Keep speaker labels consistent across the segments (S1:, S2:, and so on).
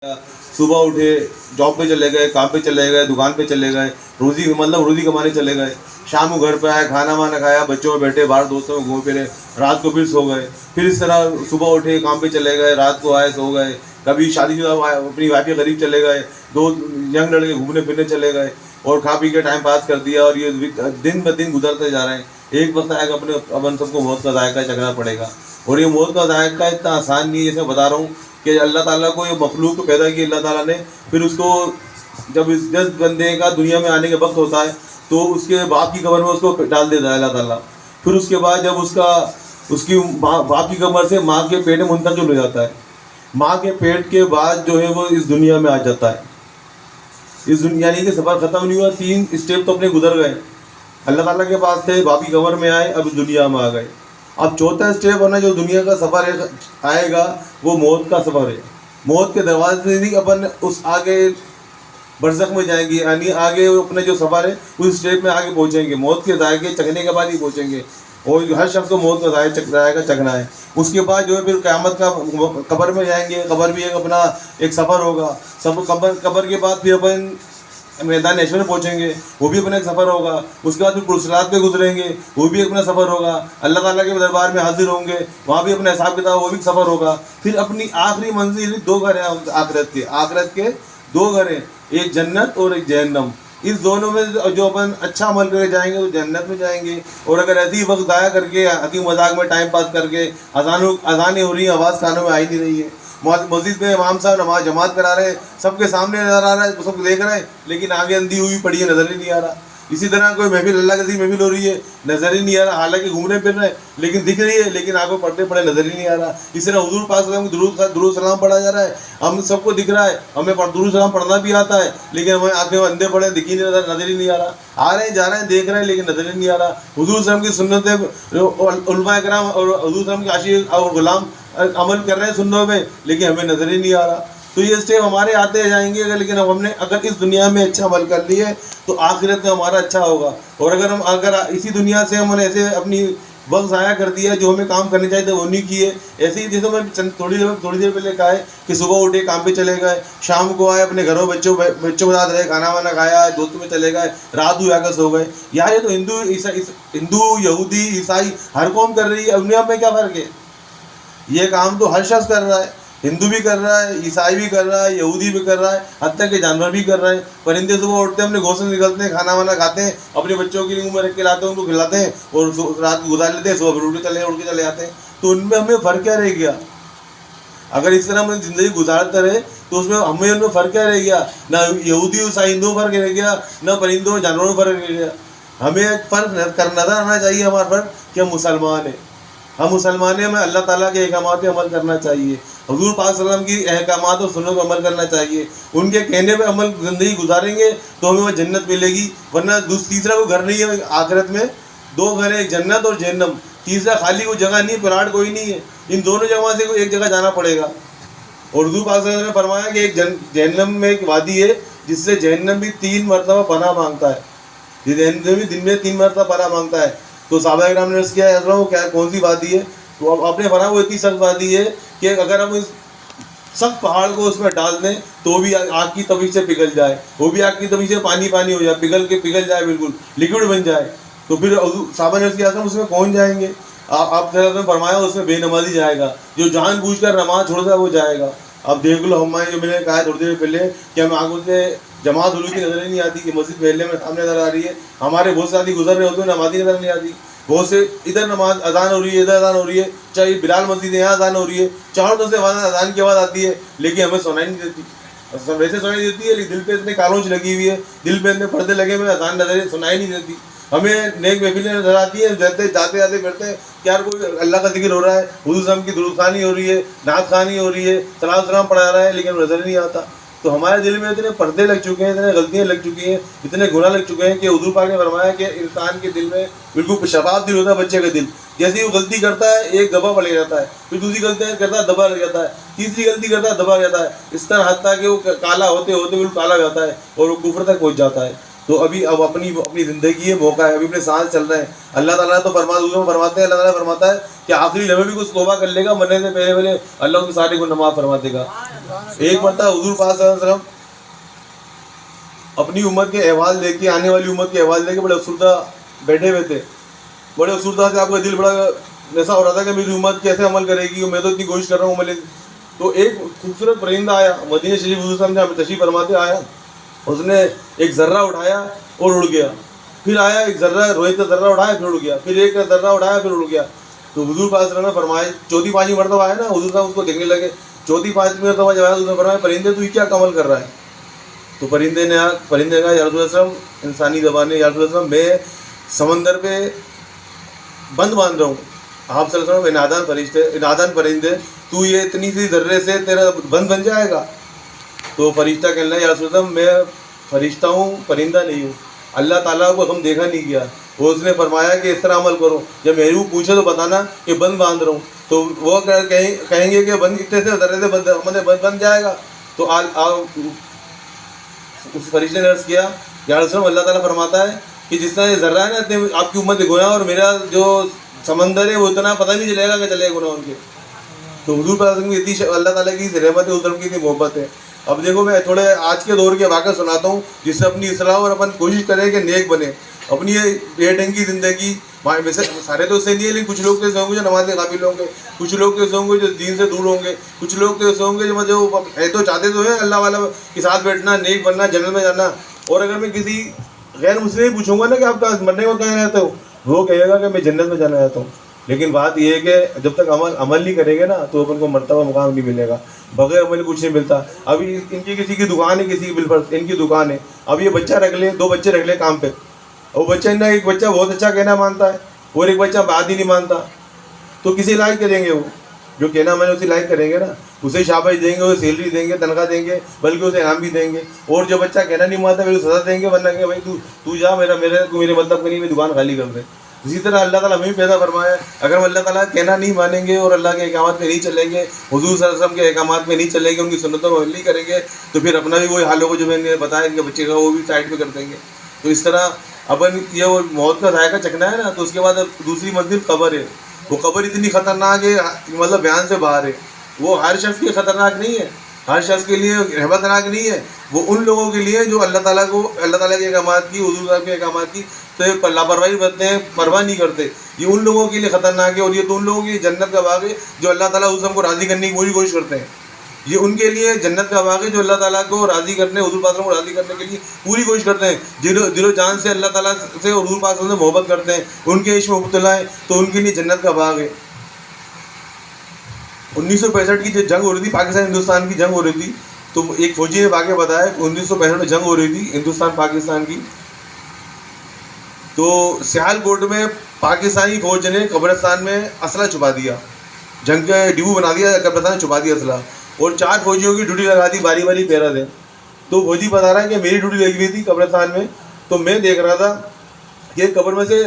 S1: सुबह उठे, जॉब पे चले गए, काम पे चले गए, दुकान पे चले गए, रोज़ी कमाने चले गए। शाम को घर पे आए, खाना वाना खाया, बच्चों में बैठे, बाहर दोस्तों में घूमे फिरे, रात को फिर सो गए। फिर इस तरह सुबह उठे, काम पे चले गए, रात को आए, सो गए। कभी शादीशुदा अपनी वाइफ के करीब चले गए, दो यंग लड़के घूमने फिरने चले गए और खा पी के टाइम पास कर दिया। और ये दिन ब दिन गुजरते जा रहे हैं। एक वक्त आएगा अपन सबको मौत का जायका चखना पड़ेगा। और ये मौत का जायका इतना आसान नहीं है, जैसे बता रहा हूँ कि अल्लाह ताला को ये मखलूक को पैदा किया अल्लाह ताला ने, फिर उसको जब जिस बंदे का दुनिया में आने का वक्त होता है तो उसके बाप की कब्र में उसको डाल देता है अल्लाह ताला। फिर उसके बाद जब उसकी बाप की कब्र से माँ के पेट में मुंतकिल हो जाता है। माँ के पेट के बाद जो है वो इस दुनिया में आ जाता है। इस दुनिया यानी कि सफ़र ख़त्म नहीं हुआ, 3 स्टेप तो अपने गुजर गए। अल्लाह ताला के पास थे, बाप की कब्र में आए, अब इस दुनिया में आ गए। अब चौथा स्टेप है ना, जो दुनिया का सफ़र है आएगा, वो मौत का सफ़र है। मौत के दरवाजे से ही अपन उस आगे बरज़ख में जाएंगे, यानी आगे अपने जो सफ़र है उस स्टेप में आगे पहुँचेंगे। मौत के जायके चखने के बाद ही पहुँचेंगे। और हर शख्स को मौत का जायका चखना है। उसके बाद जो है फिर क़यामत का कब्र में जाएंगे। कब्र भी एक सफ़र होगा। सब कब्र के बाद फिर अपन मैदान ऐश्वर्य पहुँचेंगे, वो भी अपना एक सफ़र होगा। उसके बाद फिर पुरसरात पे गुजरेंगे, वो भी अपना सफ़र होगा। अल्लाह ताला के दरबार में हाजिर होंगे, वहाँ भी अपना हिसाब किताब, वो भी सफ़र होगा। फिर अपनी आखिरी मंजिल 2 घर हैं आखिरत के 2 घर हैं, एक जन्नत और एक जहन्नम। इस दोनों में जो अपन अच्छा अमल करके जाएंगे तो जन्नत में जाएंगे। और अगर ऐसे ही वक्त ज़ाया करके हंसी मजाक में टाइम पास करके अजानें हो रही हैं, आवाज़ कानों में आ ही नहीं रही है, मस्जिद में इमाम साहब नमाज जमात करा रहे हैं, सबके सामने नज़र आ रहा है, सब देख रहे हैं, लेकिन आगे अंधी हुई पड़ी है, नज़र ही नहीं आ रहा। इसी तरह कोई महफिल अल्लाह की महफिल हो रही है, नज़र ही नहीं आ रहा, हालांकि घूमने फिर रहे हैं लेकिन दिख रही है, लेकिन आंखों पढ़ते पड़े नज़र ही नहीं आ रहा। इस तरह हुजूर पाक सल्लल्लाहु अलैहि वसल्लम दुरूद सलाम पढ़ा जा रहा है, हम सबको दिख रहा है, हमें दुरूद सलाम पढ़ना भी आता है, लेकिन हमें आंखें अंधे पड़े, दिख ही नहीं, नज़र ही नहीं आ रहा। आ रहे हैं, जा रहे हैं, देख रहे हैं, लेकिन नज़र ही नहीं आ रहा। हुजूर सल्लल्लाहु अलैहि वसल्लम की सुन्नतें उलमा किराम और हुजूर सल्लल्लाहु अलैहि वसल्लम के आशिक और गुलाम अमल कर रहे हैं सुन्नतों में, लेकिन हमें नज़र ही नहीं आ रहा। तो ये स्टेप हमारे आते जाएंगे, लेकिन हमने अगर इस दुनिया में अच्छा अमल कर लिए तो आखिरत में हमारा अच्छा होगा। और अगर इसी दुनिया से हमने ऐसे अपनी वक्त ज़ाया कर दिया, जो हमें काम करने चाहिए थे वो नहीं किए। ऐसे ही जैसे मैं थोड़ी देर पहले कहा है कि सुबह उठे, काम पे चले गए, शाम को आए, अपने घरों बच्चों के साथ रहे, खाना वाना खाया, दोस्तों में चले गए, रात हुई आकर सो गए। यार ये तो हिंदू यहूदी ईसाई हर कौम कर रही है, दुनिया में क्या फ़र्क है? ये काम तो हर शख्स कर रहा है, हिंदू भी कर रहा है, ईसाई भी कर रहा है, यहूदी भी कर रहा है, हत्या के जानवर भी कर रहे हैं। परिंदे सुबह उठते हैं, अपने घोंसले निकलते हैं, खाना वाना खाते हैं, अपने बच्चों की मुँह में रख के लाते हैं, उनको खिलाते हैं और रात को गुजार लेते हैं, सुबह फिर उड़ के चले जाते हैं। तो उनमें हमें फ़र्क क्या रह गया? अगर इस तरह हम ज़िंदगी गुजारते रहे तो उसमें उनमें फ़र्क क्या रह गया? ना यहूदी ईसाई हिंदू फ़र्क रह गया, ना परिंदों जानवरों में फ़र्क रह गया। हमें एक फ़र्क नज़र आना चाहिए, हमारा फ़र्क कि हम मुसलमान हैं। हम मुसलमान हैं, हमें अल्लाह ताला के अहकामात पे अमल करना चाहिए, हुजूर पाक सल्लल्लाहु अलैहि वसल्लम की अहकामात और सुन्नत पर अमल करना चाहिए। उनके कहने पे अमल ज़िंदगी गुजारेंगे तो हमें वह जन्नत मिलेगी, वरना तीसरा कोई घर नहीं है आखिरत में। 2 घर है, एक जन्नत और जहन्नम। तीसरा खाली कोई जगह नहीं, प्लाट कोई नहीं है। इन दोनों जगह से कोई एक जगह जाना पड़ेगा। और हुजूर पाक सल्लल्लाहु अलैहि वसल्लम ने फरमाया कि एक जहन्नम में एक वादी है जिससे जहन्नम भी 3 मरतबा पनाह मांगता है। ये जहन्नम भी दिन में 3 मरतबा पनाह मांगता है। तो सहाबा किराम ने अर्ज़ किया, वो क्या कौन सी वादी है? तो आपने फरमाया वो इतनी सख्त वादी है कि अगर हम इस सख्त पहाड़ को उसमें डाल दें तो भी आग की तवी से पिघल जाए, वो भी आग की तवी से पानी हो जाए, पिघल जाए, बिल्कुल लिक्विड बन जाए। तो फिर साहबा ने अर्ज़ किया, उसमें कौन जाएंगे? आप फरमाया उसमें बेनमाजी जाएगा, जो जानबूझकर नमाज छोड़ता है वो जाएगा। अब देख लो, हमारे जो मैंने कहा थोड़ी देर पहले कि हमें आंखों से जमात हुई की नज़र ही नहीं आती कि मस्जिद महल्ले में सामने नज़र आ रही है, हमारे बहुत सारी गुजर रहे होते हैं, नमाज़ी नज़र नहीं आती। बहुत से इधर नमाज अजान हो रही है, इधर अजान हो रही है, चाहे बिलाल मस्जिद है यहाँ अजान हो रही है, चारों तरफ से अजान की आवाज़ आती है, लेकिन हमें सुनाई नहीं देती। वैसे सुनाई देती है, लेकिन दिल पे इतने कालोंच लगी हुई है, दिल पे इतने पर्दे लगे हुए, अजान नजर सुनाई नहीं देती। हमें नेक महफिलें नजर आती है, जाते जाते फिरते हैं कि यार कोई अल्लाह का जिक्र हो रहा है, हुजूर सल्लल्लाहु अलैहि वसल्लम की दुरूद खानी हो रही है, नात खानी हो रही है, सलाम सलाम पढ़ा रहा है, लेकिन नजर नहीं आता। तो हमारे दिल में इतने पर्दे लग चुके हैं, इतने गलतियाँ लग चुकी हैं, इतने गुनाह लग चुके हैं कि हुजूर पाक ने फरमाया कि इंसान के दिल में बिल्कुल शफाफ दिल होता है, बच्चे का दिल। जैसे ही वो गलती करता है, एक दबा पड़ जाता है, फिर दूसरी गलती करता है, दबा लग जाता है, तीसरी गलती करता है, दबा जाता है, इस तरह हत्ता कि वो काला होते होते बिल्कुल काला हो जाता है और वो कुफ्र तक पहुँच जाता है। तो अभी अब अपनी अपनी ज़िंदगी है, मौका है, अभी अपने सांस चल रहे हैं। अल्लाह ताला तो फरमाते हैं, अल्लाह ताला फरमाता है कि आखिरी लम्हे भी कुछ तौबा कर लेगा, मरने से पहले पहले अल्लाह उसके सारे गुनाह माफ़ फरमा देगा। एक मरतबा हुज़ूर पाक सल्लल्लाहु अलैहि वसल्लम अपनी उम्मत के अहवाल देख के, आने वाली उम्मत के अहवाल देख के बड़े अफसरदा बैठे हुए थे। बड़े अफसरदा से आपका दिल बड़ा ऐसा हो रहा था कि मेरी उम्मत कैसे अमल करेगी, मैं तो इतनी कोशिश कर रहा हूँ अमल। तो एक खूबसूरत परिंदा आया, मदीना शरीफ हुज़ूर साहब ने हमें तशरीफ़ फरमाते आया, उसने एक ज़र्रा उठाया और उड़ गया। फिर आया एक ज़र्रा, रोहित का ज़र्रा उठाया फिर उड़ गया, फिर एक ज़र्रा उठाया फिर उड़ गया। तो हुज़ूर पाक सल्लल्लाहु अलैहि वसल्लम ने फरमाया, चौथी पाँचवीं मरतबा आया ना, हुज़ूर साहब उसको देखने लगे। चौथी पाँचवीं मरतबा जब आया उसने फरमाया, परिंदे तू क्या कमल कर रहा है? तो परिंदे ने कहा, या रसूल अल्लाह, इंसानी ज़बान है, या रसूल अल्लाह, मैं समंदर पे बंद बांध रहा हूँ। आप सल्लल्लाहु अलैहि वसल्लम, नादान परिंदे, तू ये इतनी सी ज़र्रे से तेरा बंद बन जाएगा? तो फरिश्ता कहने लगा, या रसूल अल्लाह, मैं फरिश्ता हूँ, परिंदा नहीं हूँ। अल्लाह ताला को हम देखा नहीं किया। वो उसने फरमाया कि इस तरह अमल करो, जब मेरे को पूछे तो बताना कि बंद बांध रहा हूँ। तो वो कहेंगे कि बंद कितने से ज़र्रे से बन जाएगा? तो उस फरिश्ते ने अर्ज़ किया, या रसूल अल्लाह, अल्लाह ताला फरमाता है कि जितना ये ज़र्रा है ना, इतने आपकी उम्मत गुनाह, और मेरा जो समंदर है वो इतना पता नहीं चलेगा कि चलेगा गुनाह उनके। तो हुज़ूर पाक की इतनी अल्लाह ताला की रहमत है, उस धर्म की इतनी मोहब्बत है। अब देखो, मैं थोड़े आज के दौर के वाक़या सुनाता हूँ, जिससे अपनी इस्लाह और अपन कोशिश करें कि नेक बने। अपनी ये बेढंगी ज़िंदगी, वैसे सारे तो इससे नहीं है, लेकिन कुछ लोग तो ऐसे होंगे जो नमाज़ के काबिल होंगे, कुछ लोग तो ऐसे होंगे जो दीन से दूर होंगे, कुछ लोग तो ऐसे होंगे जो है तो चाहते तो हैं अल्लाह वाला के साथ बैठना, नेक बनना, जन्नत में जाना। और अगर मैं किसी गैर मुस्लिम पूछूंगा ना कि आप मरने को कहाँ रहते हो, वो कहेगा कि मैं जन्नत में जाना चाहता हूँ। लेकिन बात यह है कि जब तक अमल नहीं करेंगे ना, तो अपन को मर्तबा मुकाम नहीं मिलेगा। बगैर अमल कुछ नहीं मिलता। अभी इनकी किसी की दुकान है, किसी की बिल पर इनकी दुकान है, अब ये बच्चा रख ले, 2 बच्चे रख ले काम पे, और बच्चा ना, एक बच्चा बहुत अच्छा कहना मानता है और एक बच्चा बात ही नहीं मानता, तो किसी लायक करेंगे? वो जो कहना मैंने उसे लायक करेंगे ना, उसे शाबाश देंगे, उसे सैलरी देंगे, तनख्वाह देंगे, बल्कि उसे इनाम भी देंगे। और जो बच्चा कहना नहीं मानता फिर सजा देंगे, वरना कि भाई तू जा, मेरे मतलब कहीं मैं दुकान खाली कर दे। इसी तरह अल्लाह ताला हमें पैदा फरमाया, अगर हम अल्लाह ताला कहना नहीं मानेंगे और अल्लाह के अहकामात में नहीं चलेंगे, हुज़ूर सल्लल्लाहु अलैहि वसल्लम के अहकामात में नहीं चलेंगे, उनकी सुन्नतों में नहीं करेंगे, तो फिर अपना भी वही हाल होगा जो मैंने बताया इनके बच्चे का, वो भी साइड पर कर देंगे। तो इस तरह अपन ये वो मौत का जायका चखना है ना, तो उसके बाद अब दूसरी मंजिल कब्र है। वो कब्र इतनी ख़तरनाक है, मतलब बयान से बाहर है। वो हर शख्स के लिए ख़तरनाक नहीं है, हर शख्स के लिए रहमतनाक नहीं है। वो उन लोगों के लिए जो अल्लाह ताला के अहकामात की, हुज़ूर साहब के अहकामात की तो लापरवाही बरतते हैं, परवाह नहीं करते। ये उन लोगों के लिए ख़तरनाक है, और ये तो उन लोगों की जन्नत का बाग है जो अल्लाह ताला उस हमको राज़ी करने की पूरी कोशिश करते हैं। ये उनके लिए जन्नत का बाग है जो अल्लाह ताला को राज़ी करने, हुज़ूर पाक को राज़ी करने के लिए पूरी कोशिश करते हैं। दिलो जान से अल्लाह ताला से और हुज़ूर पाक से मोहब्बत करते हैं, उनके इश्क में मुब्तला है, तो उनके लिए जन्नत का बाग है। 1965 की जो जंग हो रही थी, पाकिस्तान हिंदुस्तान की जंग हो रही थी, तो एक फौजी ने वाक़या बताया, 1965 में जंग हो रही थी हिंदुस्तान पाकिस्तान की। तो सियालकोट में पाकिस्तानी फ़ौज ने कब्रिस्तान में असला छुपा दिया, जंग का डिब्बू बना दिया, कब्रिस्तान में छुपा दिया असला, और 4 फौजियों की ड्यूटी लगा दी, बारी बारी पहरा दें। तो फौजी बता रहा है कि मेरी ड्यूटी लगी हुई थी कब्रिस्तान में, तो मैं देख रहा था कि कब्र में से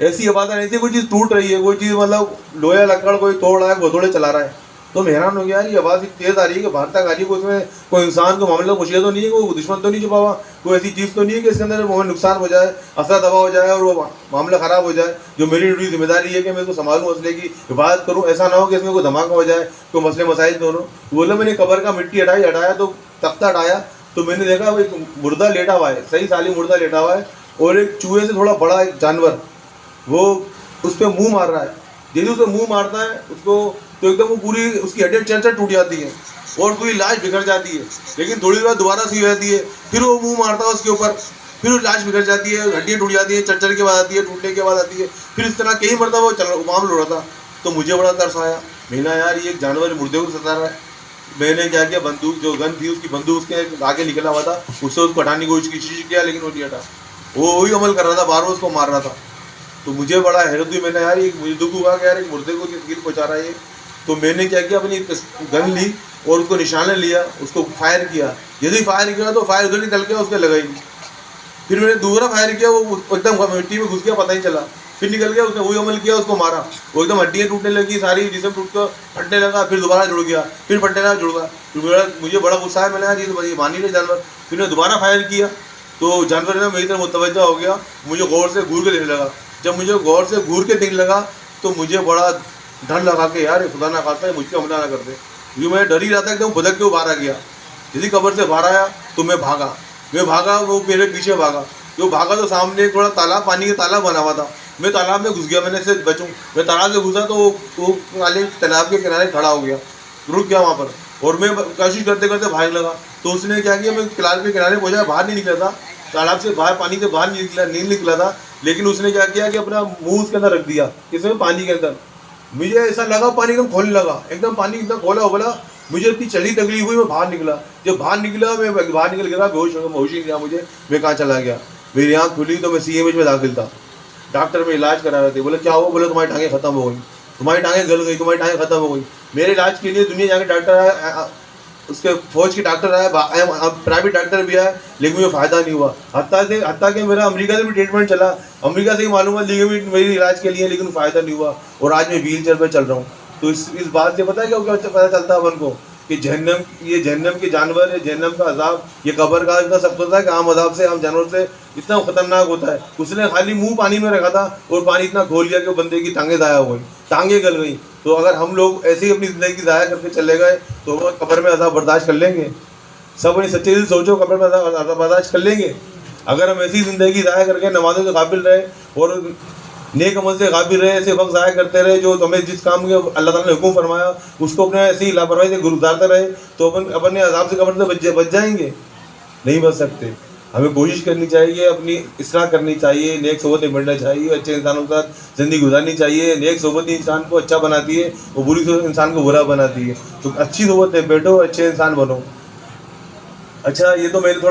S1: ऐसी आवाज़ आ रही थी, कोई चीज़ टूट रही है, कोई चीज़ मतलब लोहा लकड़ कोई तोड़ रहा है, घोड़े चला रहा है। तो मैं हैरान हो गया, यार ये आवाज़ इतनी तेज़ आ रही है कि बाहर तक आ रही है, कोई उसमें कोई इंसान को मामला मुश्किल तो नहीं है, कोई दुश्मन तो नहीं छुपा हुआ, कोई ऐसी चीज़ तो नहीं है कि इसके अंदर वो नुकसान हो जाए, असला दबा हो जाए और वो मामला ख़राब हो जाए। जो मेरी ड्यूटी जिम्मेदारी है कि मैं इसको संभालूँ, असले की हिफाजत करूँ, ऐसा ना हो कि इसमें कोई धमाका हो जाए, कोई मसले मसाइल दोनों। बोले मैंने कब्र का मिट्टी हटाया तो तख्ता हटाया, तो मैंने देखा वो एक मुर्दा लेटा हुआ है, सही साली मुर्दा लेटा हुआ है, और एक चूहे से थोड़ा बड़ा एक जानवर वो उस पर मुँह मार रहा है। जैसे उसे मुँह मारता है उसको, तो एकदम वो पूरी उसकी हड्डियाँ चरचर टूट जाती है और पूरी लाश बिखर जाती है, लेकिन थोड़ी देर बाद दोबारा सी हो जाती है, फिर वो मुँह मारता है उसके ऊपर, फिर वो लाश बिखर जाती है, हड्डियाँ टूट जाती है, चरचर के बाद आती है, टूटने के बाद आती है, फिर इस तरह कई मरतबा वो मामला हो रहा था। तो मुझे बड़ा तरस आया, मैंने यार ये एक जानवर मुर्दे को सता रहा है। मैंने क्या किया, बंदूक जो गन थी उसकी बंदूक उसके आगे निकला हुआ था, उससे उसको हटाने की कोशिश किया, लेकिन वो नहीं हटा, वो वही अमल कर रहा था, बार बार उसको मार रहा था। तो मुझे बड़ा हैरत हुई, मैंने यार मुझे दुख हुआ कि यार एक मुर्दे को तकलीफ पहुँचा रहा है ये। तो मैंने क्या किया, अपनी गन ली और उसको निशाना लिया, उसको फायर किया। यदि फायर किया तो फायर उधर निकल गया, उसके लगाई। फिर मैंने दूसरा फायर किया, वो एकदम मिट्टी में घुस गया, पता ही चला, फिर निकल गया। उसने वही अमल किया, उसको मारा, वो एकदम हड्डियाँ टूटने लगी, सारी जिसम टूट कर फटने लगा, फिर दोबारा जुड़ गया, फिर फटने लगा, जुड़ गया। फिर मुझे बड़ा गुस्सा है, मैंने यार ये मान ही नहीं जानवर। फिर मैंने दोबारा फायर किया, तो जानवर ना मेरी तरफ मुतवज्जा हो गया, मुझे गौर से घूर के देखने लगा। जब मुझे गौर से घूर के देखने लगा तो मुझे बड़ा डर लगा कि यार खुदा ना खाता है मुझको हमला ना कर दे, क्योंकि मैं डर ही रहा था एकदम भदक के वो बाहर आ गया। जिसी कब्र से बाहर आया तो मैं भागा, वो मेरे पीछे भागा। जो भागा तो सामने थोड़ा तालाब, पानी का तालाब बना हुआ था, मैं तालाब में घुस गया। मैंने से बचूं, मैं तालाब से घुसा तो वो वाले तालाब के किनारे खड़ा हो गया, रुक गया वहाँ पर, और मैं कोशिश करते करते भागने लगा। तो उसने क्या किया, मैं तालाब के किनारे पहुँचा, बाहर नहीं निकला था, तालाब से बाहर पानी से बाहर नहीं निकला था, लेकिन उसने क्या किया कि अपना मुंह उसके अंदर रख दिया, इसमें पानी के अंदर। मुझे ऐसा लगा पानी एकदम खोलने लगा, एकदम पानी एकदम खोला उबला, मुझे इतनी चली तकलीफ हुई, मैं बाहर निकला। जब बाहर निकला, मैं बाहर निकल गया, बेहोश हो गया, होश ही नहीं रहा मुझे, मैं कहाँ चला गया। मेरी आँख खुली तो मैं CMH में दाखिल था, डॉक्टर में इलाज करा रहे थे। बोले क्या हुआ? बोले तुम्हारी टांगें खत्म हो गई, तुम्हारी टांगें गल गई, तुम्हारी टांगें खत्म हो गई। मेरे इलाज के लिए दुनिया जाके डॉक्टर आया, उसके फौज के डॉक्टर आया, प्राइवेट डॉक्टर भी आया, लेकिन मुझे फ़ायदा नहीं हुआ। हत्ता कि मेरा अमेरिका से भी ट्रीटमेंट चला, अमेरिका से ही मालूमात ली गई मेरी इलाज के लिए, लेकिन फ़ायदा नहीं हुआ, और आज मैं व्हील चेयर पर चल रहा हूँ। तो इस बात से पता है क्या पता चलता है अपन को कि जहन्नम के जानवर है, जहन्नम का अजाब, ये कब्र का इतना सख्त होता है कि आम अजाब से, आम जानवर से इतना खतरनाक होता है। उसने खाली मुंह पानी में रखा था और पानी इतना खोल लिया कि बंदे की टांगें ज़ाया हो गई, टांगें गल गई। तो अगर हम लोग ऐसे ही अपनी ज़िंदगी ज़ाया करके चले गए तो वो कब्र में अजाब बर्दाश्त कर लेंगे? सब अपनी सच्चे दिल सोचो, कब्र में अजाब बर्दाश्त कर लेंगे? अगर हम ऐसी ज़िंदगी ज़ाया करके नमाज़ों के काबिल रहे और नेक अमल से गाफिल रहे, ऐसे वक्त ज़ाया करते रहे, जो हमें जिस काम के अल्लाह ताला ने हुक्म फरमाया उसको अपने ऐसी ही लापरवाही से गुजारते रहे, तो अपने अजाब से कब्र से बच जाएंगे? नहीं बच सकते। हमें कोशिश करनी चाहिए, अपनी इस्लाह करनी चाहिए, नेक सोबतें बढ़ना चाहिए, अच्छे इंसानों के साथ ज़िंदगी गुजारनी चाहिए। नेक सोबत ही इंसान को अच्छा बनाती है, और बुरी सोबत इंसान को बुरा बनाती है। तो अच्छी सोबत में बैठो, अच्छे इंसान बनो। अच्छा, ये तो मैंने थोड़ा